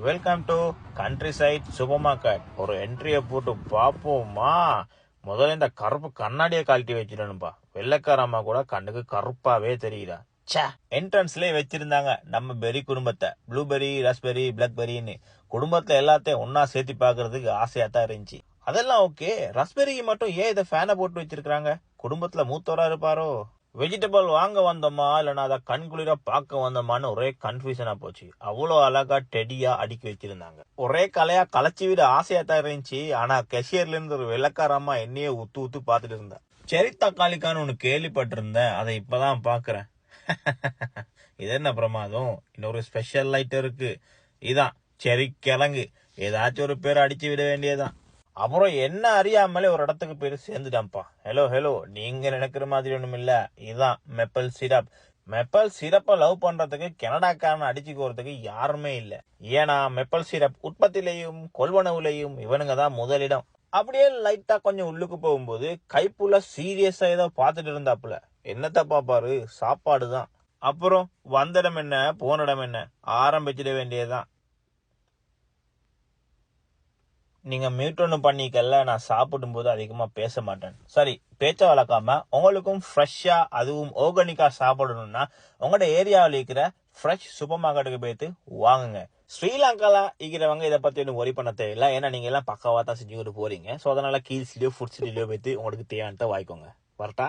Welcome to countryside supermarket. ஒரு என்ட்ரியை போட்டு பார்ப்போமா? முதல்ல இந்த கருப்பு கண்ணாடியை கழட்டி வச்சிடணும்பா. வெள்ளைக்கார அம்மா கூட கண்ணுக்கு கருப்பாவே தெரியுதா? சே, என்ட்ரன்ஸ்லயே வச்சிருந்தாங்க நம்ம பெரி குடும்பத்தை. ப்ளூபெரி, ராஸ்பெரி, பிளாக்பெரின்னு குடும்பத்துல எல்லாத்தையும் ஒன்னா சேர்த்து பாக்குறதுக்கு ஆசையா தான் இருந்துச்சு. அதெல்லாம் ஓகே, ராஸ்பெரிக்கு மட்டும் ஏன் இதை ஃபேனை போட்டு வச்சிருக்காங்க? குடும்பத்துல மூத்தவரா இருப்பாரோ? வெஜிடபிள் வாங்க வந்தோமா இல்லைன்னா அதை கண்குளிர பார்க்க வந்தோமான்னு ஒரே கன்ஃபியூஷனா போச்சு. அவ்வளோ அழகா டெடியா அடுக்கி வச்சிருந்தாங்க. ஒரே கலையா களைச்சி விட ஆசையா தான் இருந்துச்சு. ஆனா கெஷியர்ல இருந்து ஒரு வெள்ளக்காரமா என்னையே உத்து உத்து பார்த்துட்டு இருந்தேன். செரி தக்காளிக்கான்னு ஒன்று கேள்விப்பட்டிருந்தேன், அதை இப்பதான் பாக்குறேன். இது என்ன பிரமாதம்? இன்னொரு ஸ்பெஷல் ஐட்டம் இருக்கு. இதான் செரி கிழங்கு. ஏதாச்சும் ஒரு பேர் அடிச்சு விட வேண்டியதான். அப்புறம் என்ன அறியாமலே ஒரு இடத்துக்கு போயிட்டு சேர்ந்துட்டான்ப்பா. ஹலோ, நீங்க நினைக்கிற மாதிரி ஒண்ணும் இல்ல. இதுதான் மெப்பல் சிரப். மெப்பல் சிரப்பை லவ் பண்றதுக்கு கனடாக்காரன் அடிச்சுக்கிறதுக்கு யாருமே இல்ல. ஏன்னா மெப்பல் சிரப் உற்பத்திலையும் கொள்வனவுலையும் இவனுங்க தான் முதலிடம். அப்படியே லைட்டா கொஞ்சம் உள்ளுக்கு போகும்போது கைப்புள்ள சீரியஸா ஏதோ பார்த்துட்டு இருந்தாப்புல. என்னத்த பாப்பாரு? சாப்பாடு தான். அப்புறம் வந்திடம் என்ன போனிடம் என்ன, ஆரம்பிச்சிட வேண்டியதுதான். நீங்க மியூட் ஒன்று பண்ணிக்கல, நான் சாப்பிடும் போது அதிகமா பேச மாட்டேன். சரி, பேச்ச வளர்க்காம உங்களுக்கும் ஃப்ரெஷ்ஷா அதுவும் ஆர்கானிக்கா சாப்பிடணும்னா உங்களோட ஏரியாவில் இருக்கிற ஃப்ரெஷ் சூப்பர் மார்க்கெட்டுக்கு போயிட்டு வாங்குங்க. ஸ்ரீலங்கால இருக்கிறவங்க இதை பத்தி ஒன்றும் ஒரி பண்ண தேவையில்லை. ஏன்னா நீங்க எல்லாம் பக்காவா தான் செஞ்சுக்கிட்டு போறீங்க. ஸோ அதனால கீழ்ஸ்லயோ ஃபுட்ஸ்லயோ போயிட்டு உங்களுக்கு தேவையானதை வாங்கிக்கோங்க. வரட்டா?